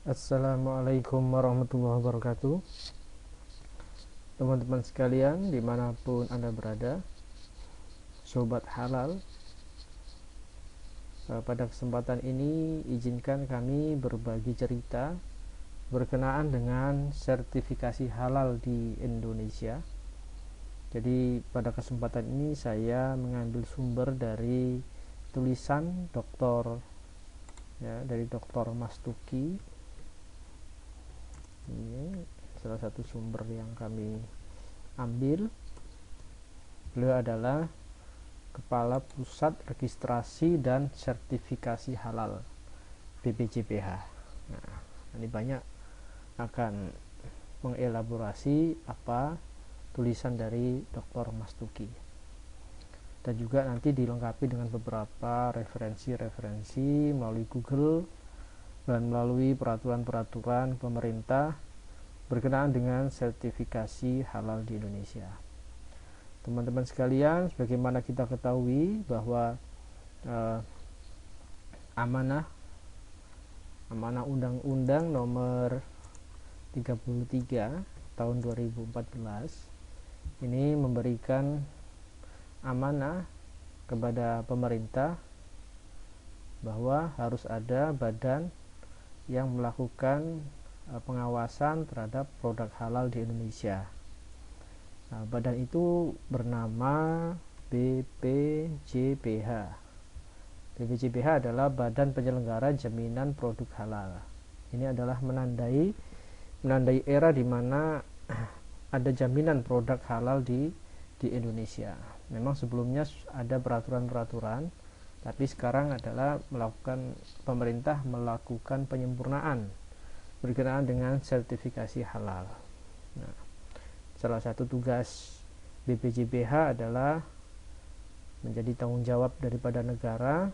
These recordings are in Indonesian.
Assalamualaikum warahmatullahi wabarakatuh. Teman-teman sekalian dimanapun Anda berada, Sobat Halal, pada kesempatan ini izinkan kami berbagi cerita berkenaan dengan sertifikasi halal di Indonesia. Jadi pada kesempatan ini saya mengambil sumber dari tulisan dari Dr. Mastuki. Ini salah satu sumber yang kami ambil. Beliau adalah Kepala Pusat Registrasi dan Sertifikasi Halal BPJPH. Nah, ini banyak akan mengelaborasi apa tulisan dari Dr. Mastuki, dan juga nanti dilengkapi dengan beberapa referensi-referensi melalui Google dan melalui peraturan-peraturan pemerintah berkenaan dengan sertifikasi halal di Indonesia. Teman-teman sekalian, sebagaimana kita ketahui bahwa amanah Undang-Undang nomor 33 tahun 2014 ini memberikan amanah kepada pemerintah bahwa harus ada badan yang melakukan pengawasan terhadap produk halal di Indonesia. Nah, badan itu bernama BPJPH. BPJPH adalah Badan Penyelenggara Jaminan Produk Halal. Ini adalah menandai era di mana ada jaminan produk halal di Indonesia. Memang sebelumnya ada peraturan-peraturan, tapi sekarang adalah pemerintah melakukan penyempurnaan berkenaan dengan sertifikasi halal. Nah, salah satu tugas BPJPH adalah menjadi tanggung jawab daripada negara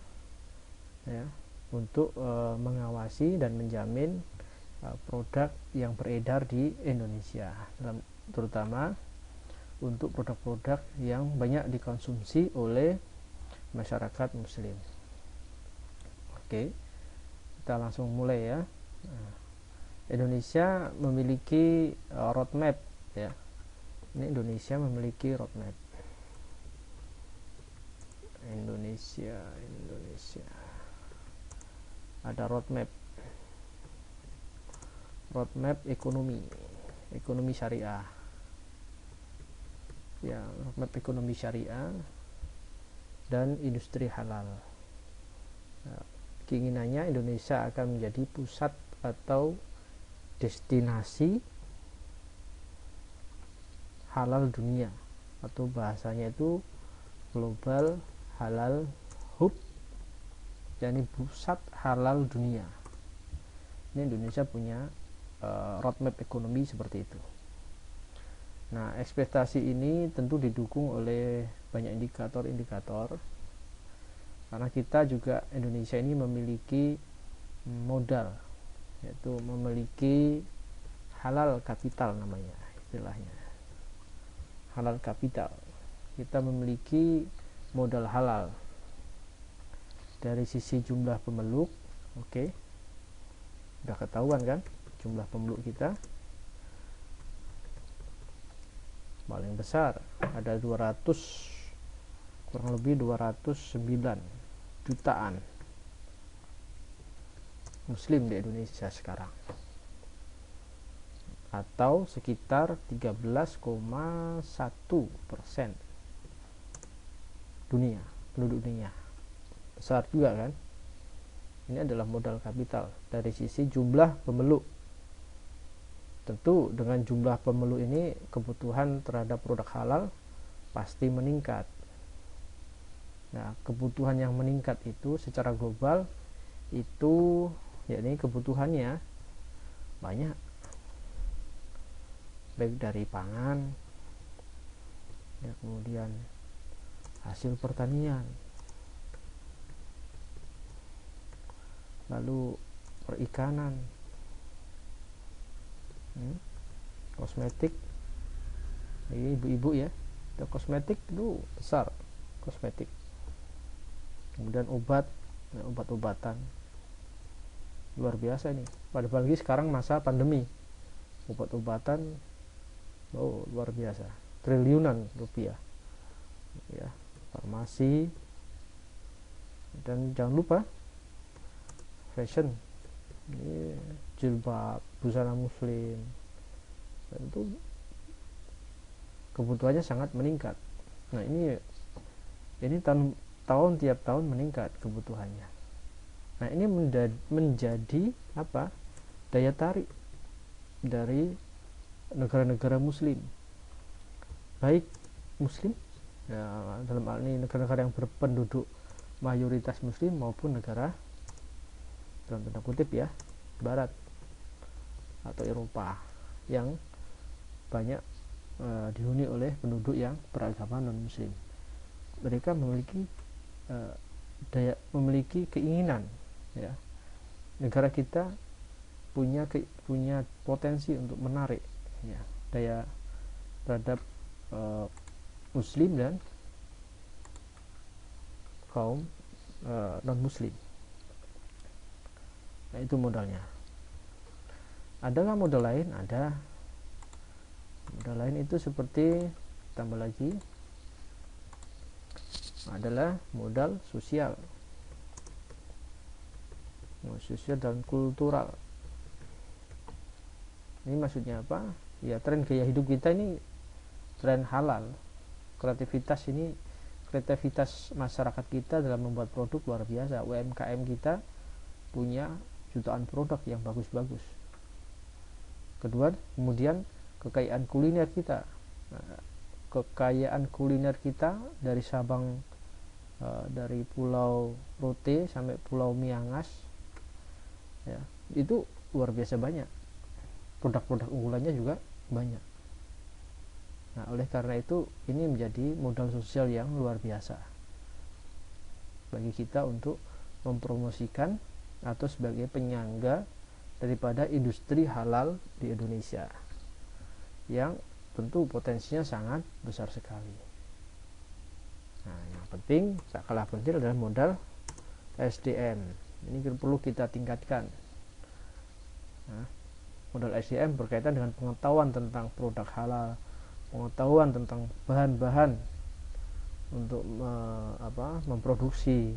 untuk mengawasi dan menjamin produk yang beredar di Indonesia, terutama untuk produk-produk yang banyak dikonsumsi oleh masyarakat muslim. Oke, kita langsung mulai ya. Indonesia memiliki roadmap ya. Ini Indonesia memiliki roadmap. Indonesia ada roadmap ekonomi syariah ya, roadmap ekonomi syariah dan industri halal. Keinginannya Indonesia akan menjadi pusat atau destinasi halal dunia, atau bahasanya itu global halal hub, yakni pusat halal dunia. Ini Indonesia punya roadmap ekonomi seperti itu. Nah, ekspektasi ini tentu didukung oleh banyak indikator, karena kita juga Indonesia ini memiliki modal, yaitu memiliki halal kapital namanya, istilahnya halal kapital. Kita memiliki modal halal dari sisi jumlah pemeluk. Oke, udah ketahuan kan jumlah pemeluk kita paling besar, ada kurang lebih 209 jutaan muslim di Indonesia sekarang, atau sekitar 13,1% penduduk dunia. Besar juga kan. Ini adalah modal kapital dari sisi jumlah pemeluk. Tentu dengan jumlah pemeluk ini kebutuhan terhadap produk halal pasti meningkat. Nah, kebutuhan yang meningkat itu secara global itu yakni kebutuhannya banyak, baik dari pangan ya, kemudian hasil pertanian, lalu perikanan, kosmetik. Ini ibu-ibu ya, kosmetik itu besar, kosmetik. Kemudian obat-obatan, luar biasa nih, apalagi sekarang masa pandemi, obat-obatan luar biasa, triliunan rupiah ya, farmasi. Dan jangan lupa fashion, ini jilbab, busana muslim, dan itu kebutuhannya sangat meningkat. Nah ini tahun tiap tahun meningkat kebutuhannya. Nah ini menjadi apa, daya tarik dari negara-negara muslim, baik muslim ya, dalam hal ini negara-negara yang berpenduduk mayoritas muslim, maupun negara dalam tanda kutip ya barat atau Eropa yang banyak dihuni oleh penduduk yang beragama non muslim. Mereka memiliki memiliki keinginan ya, negara kita punya potensi untuk menarik ya daya terhadap muslim dan kaum non muslim. Nah itu modalnya. Adakah modal lain? Ada. Modal lain itu seperti, tambah lagi, adalah modal sosial dan kultural. Ini maksudnya apa? Ya tren gaya hidup kita ini tren halal. Kreativitas masyarakat kita dalam membuat produk luar biasa. UMKM kita punya jutaan produk yang bagus-bagus. Kedua, kemudian kekayaan kuliner kita. Kekayaan kuliner kita dari Sabang, dari Pulau Rote sampai Pulau Miangas ya, itu luar biasa banyak. Produk-produk unggulannya juga banyak. Nah oleh karena itu ini menjadi modal sosial yang luar biasa bagi kita untuk mempromosikan atau sebagai penyangga daripada industri halal di Indonesia yang tentu potensinya sangat besar sekali. Nah yang penting, tak kalah penting adalah modal SDM. Ini perlu kita tingkatkan. Nah, modal SDM berkaitan dengan pengetahuan tentang produk halal, pengetahuan tentang bahan-bahan untuk memproduksi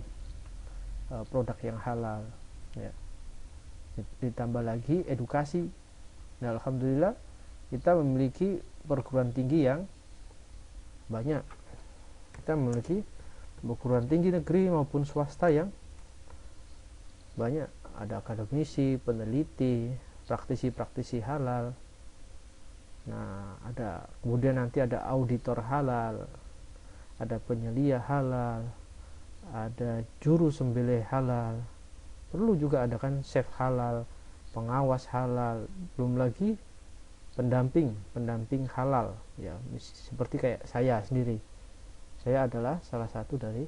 produk yang halal ya. Ditambah lagi edukasi. Nah, alhamdulillah kita memiliki perguruan tinggi yang banyak. Kita memiliki perguruan tinggi negeri maupun swasta yang banyak. Ada akademisi, peneliti, praktisi halal. Nah, kemudian nanti ada auditor halal, ada penyelia halal, ada juru sembelih halal. Perlu juga ada kan chef halal, pengawas halal, belum lagi pendamping halal ya, seperti kayak saya sendiri. Saya adalah salah satu dari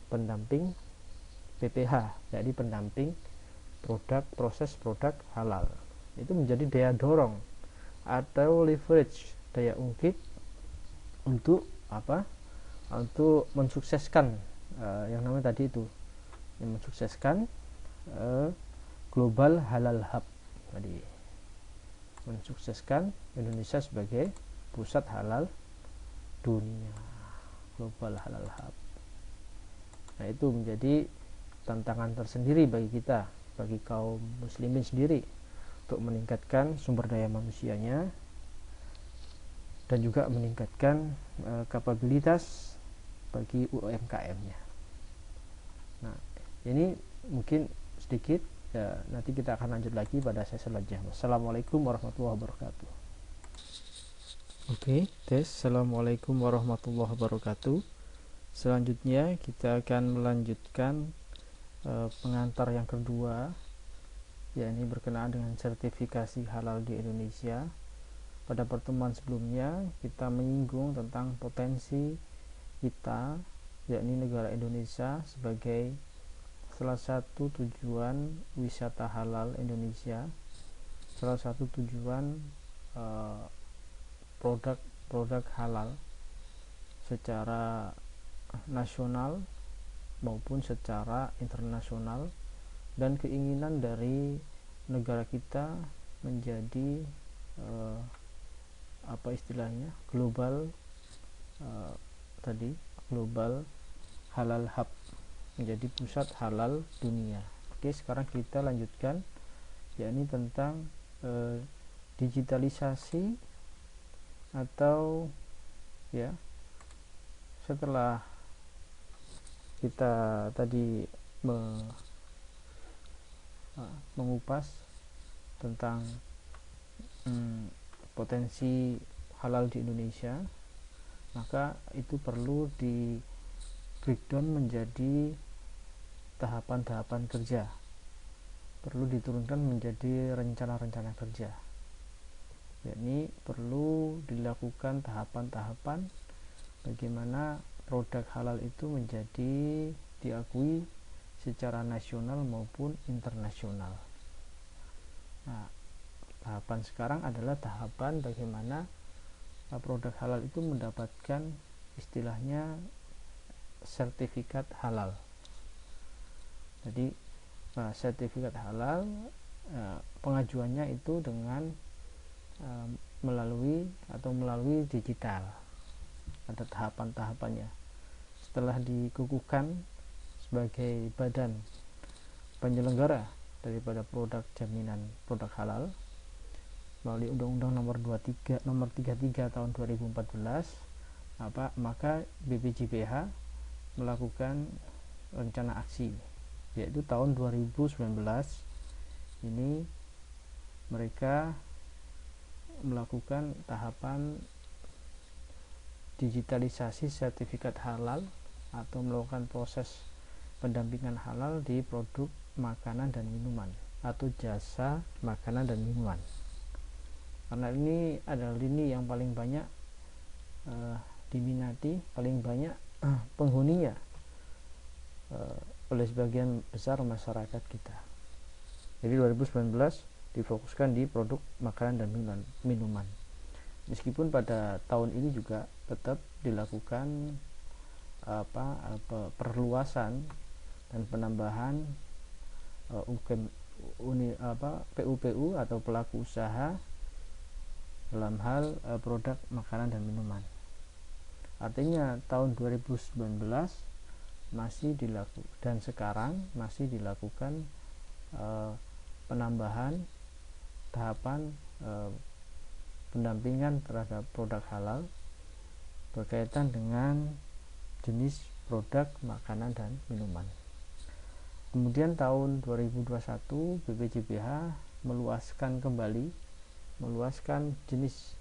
pendamping PPH, jadi pendamping proses produk halal. Itu menjadi daya dorong atau leverage, daya ungkit untuk untuk mensukseskan yang namanya tadi itu, yang mensukseskan Global Halal Hub tadi, mensukseskan Indonesia sebagai pusat halal dunia, Global Halal Hub. Nah itu menjadi tantangan tersendiri bagi kita, bagi kaum muslimin sendiri, untuk meningkatkan sumber daya manusianya dan juga meningkatkan kapabilitas bagi UMKM-nya. Nah ini mungkin sedikit ya, nanti kita akan lanjut lagi pada sesi selanjutnya. Assalamualaikum warahmatullahi wabarakatuh. Oke, tes. Assalamualaikum warahmatullahi wabarakatuh. Selanjutnya kita akan melanjutkan pengantar yang kedua, yakni berkenaan dengan sertifikasi halal di Indonesia. Pada pertemuan sebelumnya kita menyinggung tentang potensi kita, yakni negara Indonesia sebagai salah satu tujuan wisata halal Indonesia, salah satu tujuan produk halal secara nasional maupun secara internasional, dan keinginan dari negara kita menjadi apa istilahnya, global global halal hub, menjadi pusat halal dunia. Oke, sekarang kita lanjutkan, yakni tentang digitalisasi, atau ya, setelah kita tadi mengupas tentang potensi halal di Indonesia, maka itu perlu di breakdown menjadi tahapan-tahapan kerja, perlu diturunkan menjadi rencana-rencana kerja, yakni perlu dilakukan tahapan-tahapan bagaimana produk halal itu menjadi diakui secara nasional maupun internasional. Nah, tahapan sekarang adalah tahapan bagaimana produk halal itu mendapatkan istilahnya sertifikat halal. Jadi sertifikat halal pengajuannya itu dengan melalui digital. Ada tahapan-tahapannya. Setelah dikukuhkan sebagai badan penyelenggara daripada produk jaminan produk halal melalui Undang-Undang nomor 33 tahun 2014, maka BPJPH melakukan rencana aksi, yaitu tahun 2019 ini mereka melakukan tahapan digitalisasi sertifikat halal atau melakukan proses pendampingan halal di produk makanan dan minuman atau jasa makanan dan minuman, karena ini adalah lini yang paling banyak diminati, paling banyak penghuninya oleh sebagian besar masyarakat kita. Jadi 2019 difokuskan di produk makanan dan minuman. Meskipun pada tahun ini juga tetap dilakukan perluasan dan penambahan PUPU atau pelaku usaha dalam hal produk makanan dan minuman. Artinya tahun 2019 masih dilakukan dan sekarang masih dilakukan penambahan tahapan pendampingan terhadap produk halal berkaitan dengan jenis produk makanan dan minuman. Kemudian tahun 2021 BPJPH meluaskan jenis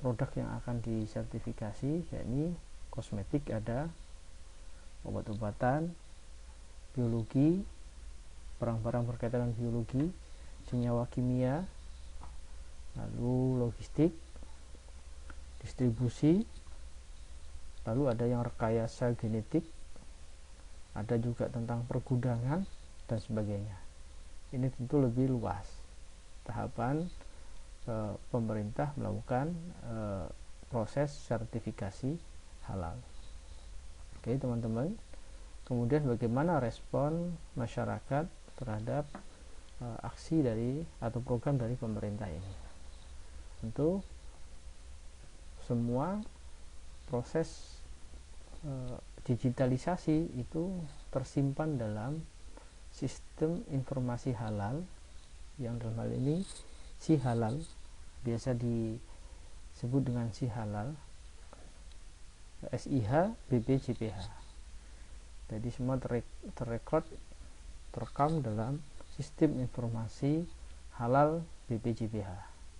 produk yang akan disertifikasi, yakni kosmetik ada, obat-obatan, biologi, barang-barang berkaitan dengan biologi, senyawa kimia, lalu logistik, distribusi, lalu ada yang rekayasa genetik, ada juga tentang pergudangan dan sebagainya. Ini tentu lebih luas tahapan pemerintah melakukan proses sertifikasi halal. Oke teman-teman, kemudian bagaimana respon masyarakat terhadap aksi dari atau program dari pemerintah ini? Tentu semua proses digitalisasi itu tersimpan dalam sistem informasi halal, yang dalam hal ini SIHalal, biasa disebut dengan SIHalal, SIH BPJPH. Jadi semua terekam dalam sistem informasi halal BPJPH.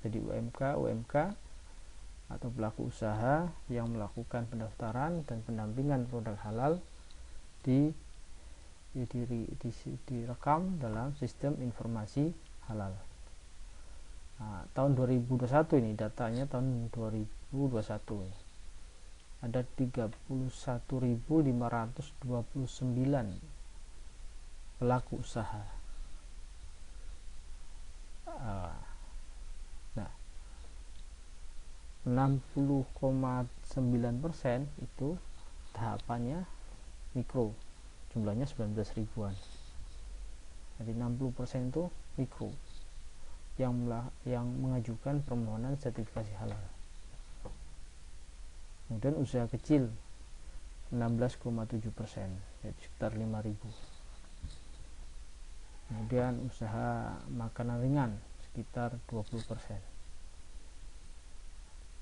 Jadi UMK atau pelaku usaha yang melakukan pendaftaran dan pendampingan produk halal direkam dalam sistem informasi halal. Nah, tahun 2021 ini datanya tahun 2021 ini ada 31.529 pelaku usaha. Nah, 60,9% itu tahapannya mikro, jumlahnya 19 ribuan. Jadi 60% itu mikro. yang mengajukan permohonan sertifikasi halal. Kemudian usaha kecil 16,7%, yaitu sekitar 5.000. Kemudian usaha makanan ringan sekitar 20%.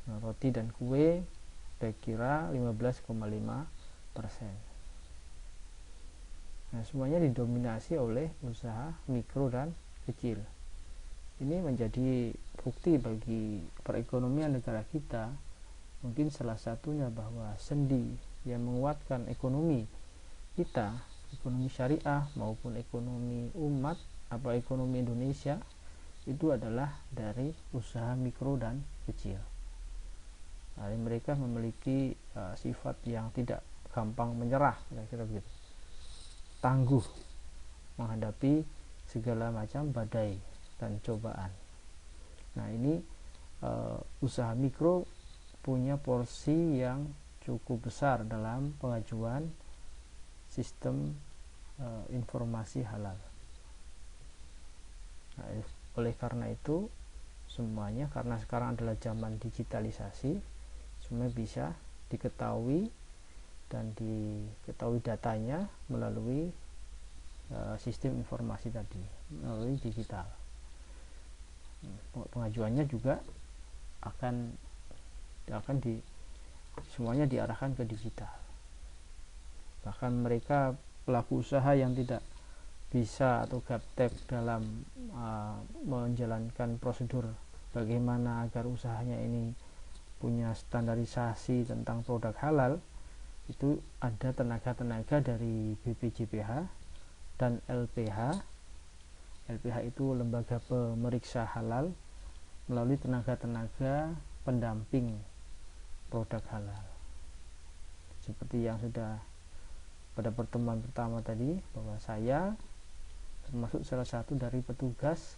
Nah, roti dan kue kira-kira 15,5%. Nah, semuanya didominasi oleh usaha mikro dan kecil. Ini menjadi bukti bagi perekonomian negara kita. Mungkin salah satunya bahwa sendi yang menguatkan ekonomi kita, ekonomi syariah maupun ekonomi umat atau ekonomi Indonesia, itu adalah dari usaha mikro dan kecil. Nah, mereka memiliki sifat yang tidak gampang menyerah, kira-kira begitu, tangguh menghadapi segala macam badai dan cobaan. Nah, ini usaha mikro punya porsi yang cukup besar dalam pengajuan sistem informasi halal. Nah, oleh karena itu semuanya, karena sekarang adalah zaman digitalisasi, semua bisa diketahui dan diketahui datanya melalui sistem informasi tadi, melalui digital. Pengajuannya juga akan semuanya diarahkan ke digital. Bahkan mereka pelaku usaha yang tidak bisa atau gaptek dalam menjalankan prosedur bagaimana agar usahanya ini punya standarisasi tentang produk halal, itu ada tenaga-tenaga dari BPJPH dan LPH. LPH itu lembaga pemeriksa halal, melalui tenaga-tenaga pendamping produk halal. Seperti yang sudah pada pertemuan pertama tadi, bahwa saya termasuk salah satu dari petugas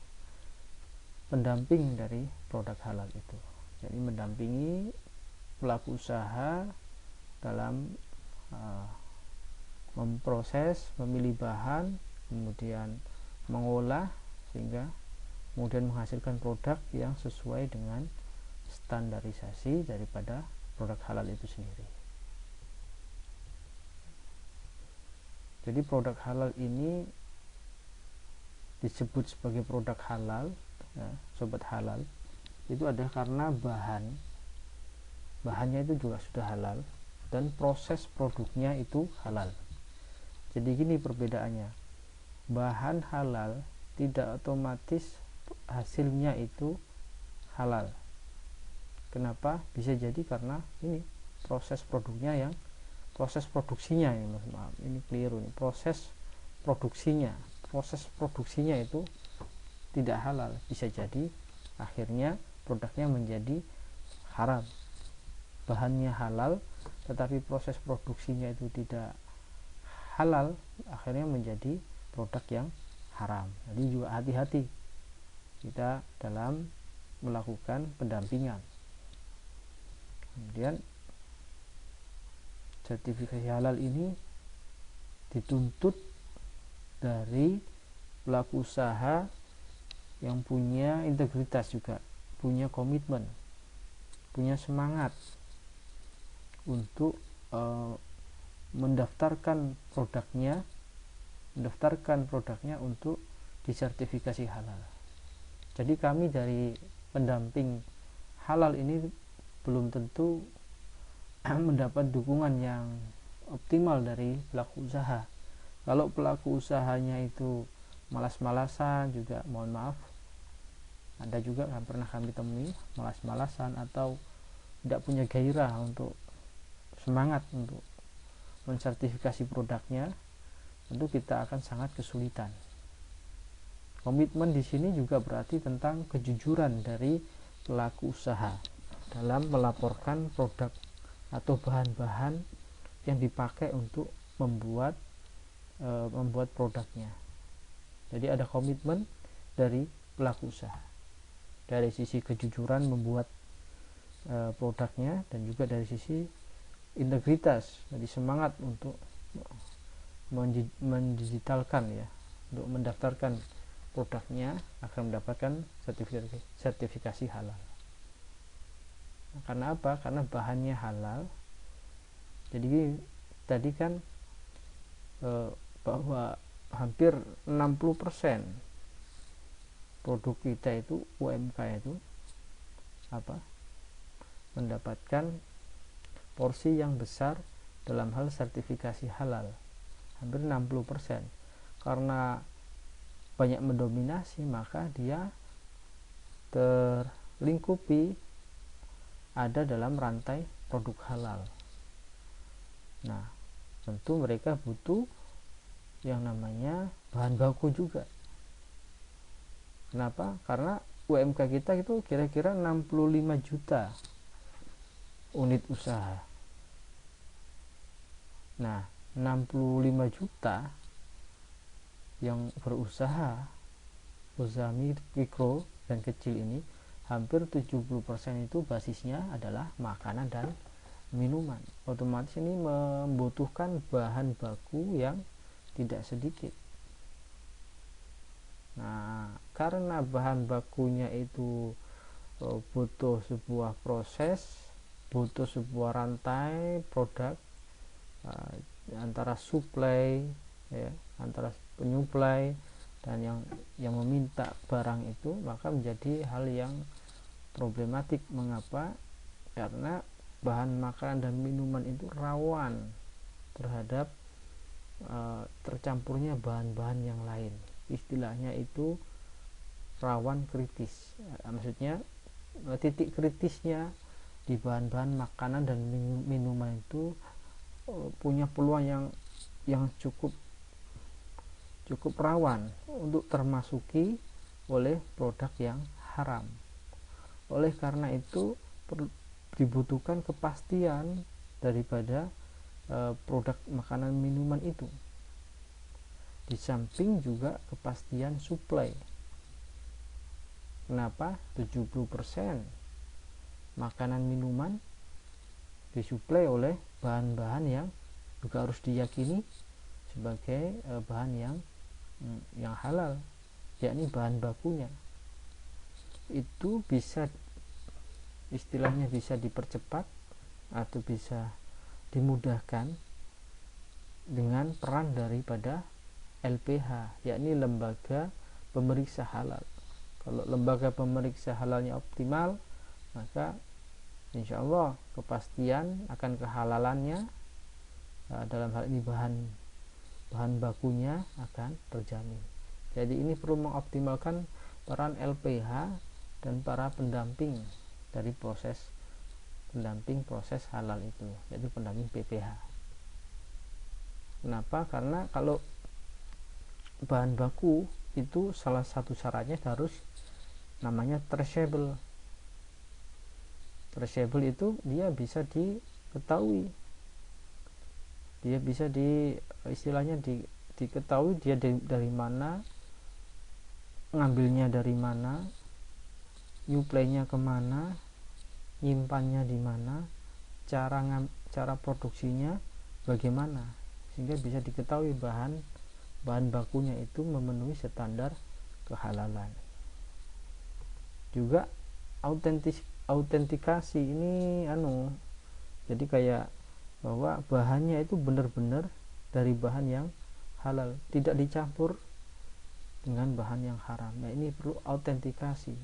pendamping dari produk halal itu. Jadi mendampingi pelaku usaha dalam memproses, memilih bahan, kemudian mengolah sehingga kemudian menghasilkan produk yang sesuai dengan standarisasi daripada produk halal itu sendiri. Jadi produk halal ini disebut sebagai produk halal, ya, sobat halal, itu ada karena bahannya itu juga sudah halal dan proses produknya itu halal. Jadi gini perbedaannya, bahan halal tidak otomatis hasilnya itu halal. Kenapa? Bisa jadi karena ini proses produksinya ini, maaf, ini keliru nih. Proses produksinya itu tidak halal. Bisa jadi akhirnya produknya menjadi haram. Bahannya halal tetapi proses produksinya itu tidak halal, akhirnya menjadi produk yang haram. Jadi juga hati-hati kita dalam melakukan pendampingan. Kemudian sertifikasi halal ini dituntut dari pelaku usaha yang punya integritas, juga punya komitmen, punya semangat untuk mendaftarkan produknya untuk disertifikasi halal. Jadi kami dari pendamping halal ini belum tentu mendapat dukungan yang optimal dari pelaku usaha. Kalau pelaku usahanya itu malas-malasan, juga mohon maaf, ada juga yang pernah kami temui malas-malasan atau tidak punya gairah untuk semangat untuk mensertifikasi produknya, tentu kita akan sangat kesulitan. Komitmen di sini juga berarti tentang kejujuran dari pelaku usaha dalam melaporkan produk atau bahan-bahan yang dipakai untuk membuat produknya. Jadi ada komitmen dari pelaku usaha dari sisi kejujuran membuat produknya, dan juga dari sisi integritas, jadi semangat untuk mendigitalkan, ya, untuk mendaftarkan produknya akan mendapatkan sertifikasi halal. Nah, karena apa? Karena bahannya halal. Jadi tadi kan bahwa hampir 60% produk kita itu UMK itu mendapatkan porsi yang besar dalam hal sertifikasi halal, hampir 60%. Karena banyak mendominasi, maka dia terlingkupi ada dalam rantai produk halal. Nah, tentu mereka butuh yang namanya bahan baku juga. Kenapa? Karena UMK kita itu kira-kira 65 juta unit usaha. Nah, 65 juta yang berusaha, usaha mikro dan kecil ini, hampir 70% itu basisnya adalah makanan dan minuman. Otomatis ini membutuhkan bahan baku yang tidak sedikit. Nah, karena bahan bakunya itu butuh sebuah proses, butuh sebuah rantai produk antara supply, ya, antara penyuplai dan yang meminta barang itu, maka menjadi hal yang problematik. Mengapa? Karena bahan makanan dan minuman itu rawan terhadap tercampurnya bahan-bahan yang lain. Istilahnya itu rawan kritis. Maksudnya titik kritisnya di bahan-bahan makanan dan minuman itu punya peluang yang cukup rawan untuk termasuki oleh produk yang haram. Oleh karena itu dibutuhkan kepastian daripada produk makanan minuman itu. Di samping juga kepastian supply. Kenapa? 70% makanan minuman disuplai oleh bahan-bahan yang juga harus diyakini sebagai bahan yang halal, yakni bahan bakunya. Itu bisa istilahnya bisa dipercepat atau bisa dimudahkan dengan peran daripada LPH, yakni lembaga pemeriksa halal. Kalau lembaga pemeriksa halalnya optimal, maka insya Allah kepastian akan kehalalannya dalam hal ini bahan bakunya akan terjamin. Jadi ini perlu mengoptimalkan peran LPH dan para pendamping dari proses halal itu, yaitu pendamping PPH. Kenapa? Karena kalau bahan baku itu salah satu syaratnya harus namanya traceable. Traceable itu dia bisa diketahui, dia bisa istilahnya diketahui dia dari mana, ngambilnya dari mana, nyuplainya kemana, nyimpannya di mana, cara produksinya bagaimana, sehingga bisa diketahui bahan bakunya itu memenuhi standar kehalalan. Juga autentikasi ini jadi kayak bahwa bahannya itu benar-benar dari bahan yang halal, tidak dicampur dengan bahan yang haram. Nah, ini perlu autentikasi.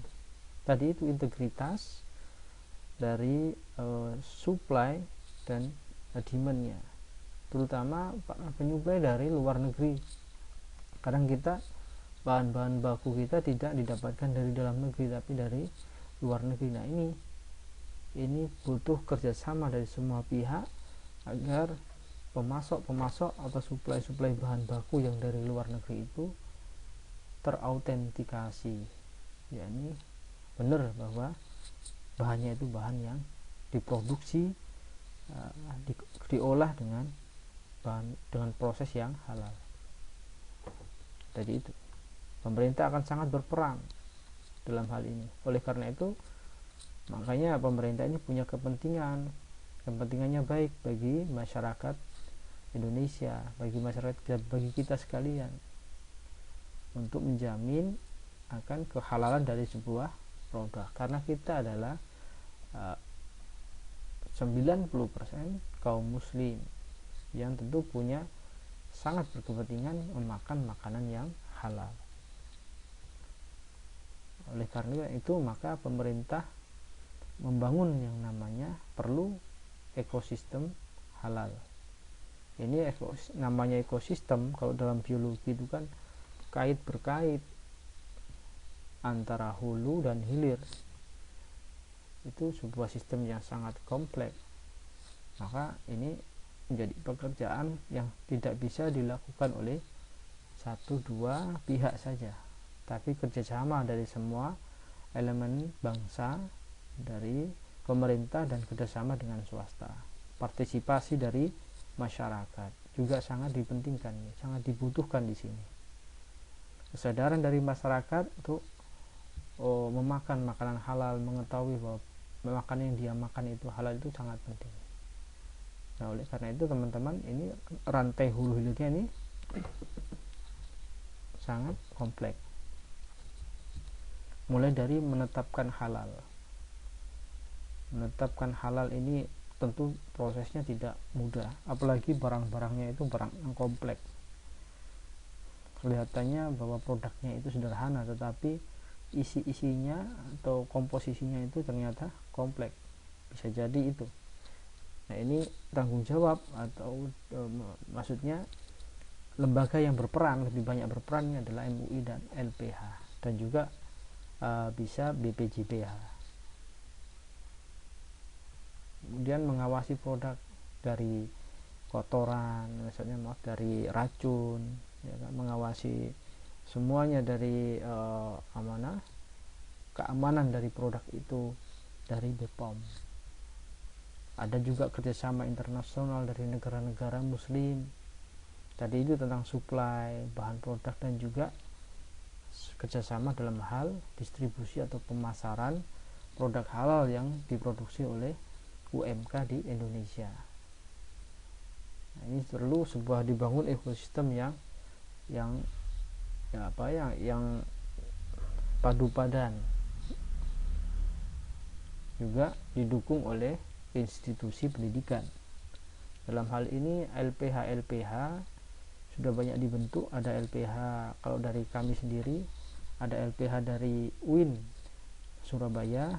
Tadi itu integritas dari supply dan demandnya, terutama penyuplai dari luar negeri. Kadang kita bahan-bahan baku kita tidak didapatkan dari dalam negeri tapi dari luar negeri. Nah, ini butuh kerjasama dari semua pihak agar pemasok atau suplai bahan baku yang dari luar negeri itu terautentikasi, yakni benar bahwa bahannya itu bahan yang diproduksi, diolah dengan proses yang halal. Jadi itu pemerintah akan sangat berperan dalam hal ini. Oleh karena itu, makanya pemerintah ini punya kepentingannya baik bagi masyarakat Indonesia, bagi kita sekalian. untuk menjamin akan kehalalan dari sebuah produk, karena kita adalah 90% kaum muslim yang tentu punya sangat berkepentingan memakan makanan yang halal. Oleh karena itu maka pemerintah membangun yang namanya perlu ekosistem halal. Ini namanya ekosistem kalau dalam biologi itu kan kait berkait antara hulu dan hilir. Itu sebuah sistem yang sangat kompleks. Maka ini menjadi pekerjaan yang tidak bisa dilakukan oleh satu dua pihak saja, tapi kerjasama dari semua elemen bangsa, dari pemerintah dan kerjasama dengan swasta. Partisipasi dari masyarakat juga sangat dipentingkan, sangat dibutuhkan di sini. Kesadaran dari masyarakat untuk memakan makanan halal, mengetahui bahwa makanan yang dia makan itu halal, itu sangat penting. Nah, oleh karena itu teman-teman, ini rantai hulu hilirnya ini sangat kompleks. Mulai dari menetapkan halal. Menetapkan halal ini tentu prosesnya tidak mudah, apalagi barang-barangnya itu barang yang kompleks. Kelihatannya bahwa produknya itu sederhana, tetapi isi-isinya atau komposisinya itu ternyata kompleks. Bisa jadi itu. Nah, ini tanggung jawab atau maksudnya lembaga yang berperan, lebih banyak berperannya adalah MUI dan LPH, dan juga bisa BPJPH. Kemudian mengawasi produk dari kotoran, misalnya dari racun, ya kan? Mengawasi semuanya dari keamanan dari produk itu dari BPOM. Ada juga kerjasama internasional dari negara-negara muslim. Tadi itu tentang suplai bahan produk, dan juga kerjasama dalam hal distribusi atau pemasaran produk halal yang diproduksi oleh UMK di Indonesia. Nah, ini perlu sebuah dibangun ekosistem yang padu padan, juga didukung oleh institusi pendidikan. Dalam hal ini LPH sudah banyak dibentuk. Ada LPH kalau dari kami sendiri, ada LPH dari UIN Surabaya,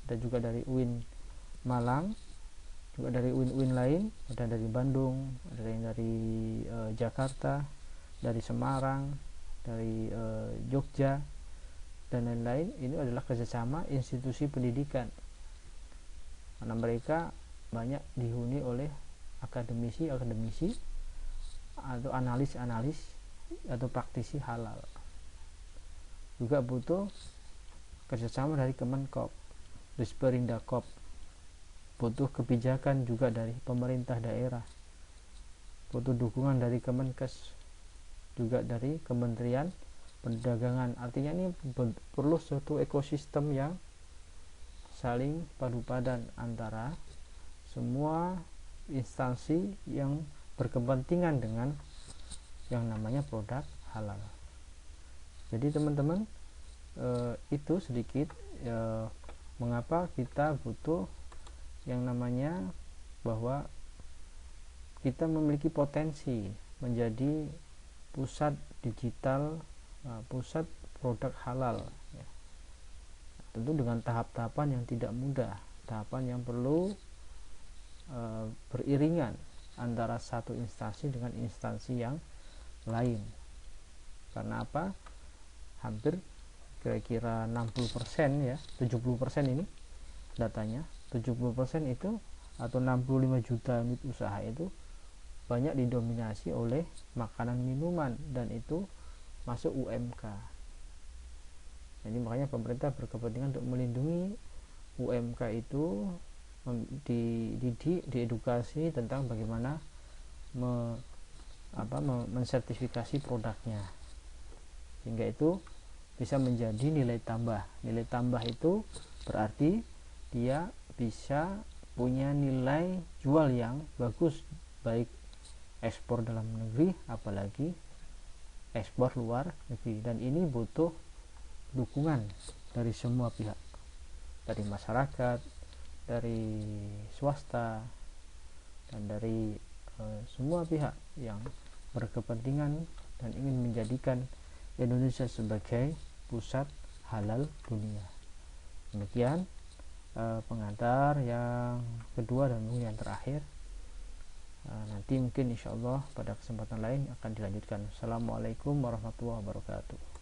ada juga dari UIN Malang, juga dari UIN lain, ada dari Bandung, ada yang dari Jakarta, dari Semarang, dari Jogja, dan lain-lain. Ini adalah kerjasama institusi pendidikan, karena mereka banyak dihuni oleh akademisi atau analis atau praktisi halal. Juga butuh kerjasama dari Kemenkop, Disperindakob, butuh kebijakan juga dari pemerintah daerah, butuh dukungan dari Kemenkes, juga dari Kementerian Perdagangan. Artinya ini perlu suatu ekosistem yang saling padu padan antara semua instansi yang berkepentingan dengan yang namanya produk halal. Jadi teman-teman, itu sedikit mengapa kita butuh yang namanya bahwa kita memiliki potensi menjadi pusat digital, pusat produk halal, ya. Tentu dengan tahap-tahapan yang tidak mudah, tahapan yang perlu beriringan antara satu instansi dengan instansi yang lain. Karena apa? Hampir kira-kira 60% ya, 70% ini datanya, 70% itu atau 65 juta unit usaha itu banyak didominasi oleh makanan minuman, dan itu masuk UMK. Jadi makanya pemerintah berkepentingan untuk melindungi UMK itu, diedukasi tentang bagaimana mensertifikasi produknya, sehingga itu bisa menjadi nilai tambah. Nilai tambah itu berarti dia bisa punya nilai jual yang bagus, baik ekspor dalam negeri apalagi ekspor luar negeri, dan ini butuh dukungan dari semua pihak, dari masyarakat, dari swasta, dan dari semua pihak yang berkepentingan dan ingin menjadikan Indonesia sebagai pusat halal dunia. Demikian pengantar yang kedua dan yang terakhir. Nanti mungkin insyaallah pada kesempatan lain akan dilanjutkan. Assalamualaikum warahmatullahi wabarakatuh.